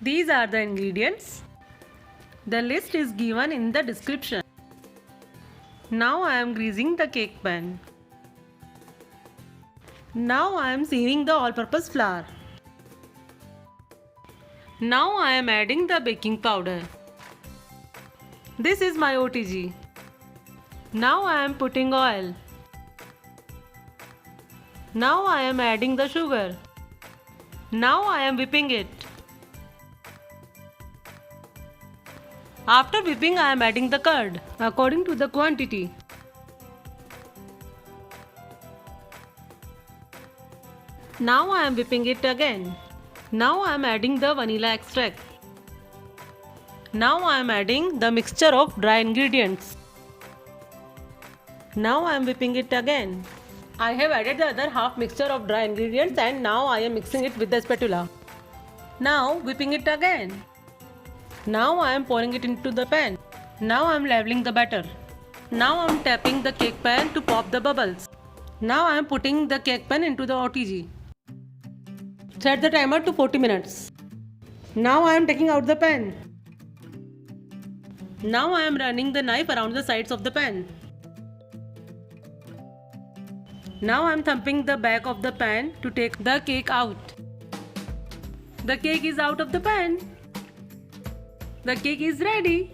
These are the ingredients. The list is given in the description. Now I am greasing the cake pan. Now I am searing the all-purpose flour. Now I am adding the baking powder. This is my OTG. Now I am putting oil. Now I am adding the sugar. Now I am whipping it. After whipping, I am adding the curd according to the quantity. Now I am whipping it again. Now I am adding the vanilla extract. Now I am adding the mixture of dry ingredients. Now I am whipping it again. I have added the other half mixture of dry ingredients and now I am mixing it with the spatula. Now whipping it again. Now I am pouring it into the pan. Now I am leveling the batter. Now I am tapping the cake pan to pop the bubbles. Now I am putting the cake pan into the OTG. Set the timer to 40 minutes. Now I am taking out the pan. Now I am running the knife around the sides of the pan. Now I am thumping the back of the pan to take the cake out. The cake is out of the pan. The cake is ready.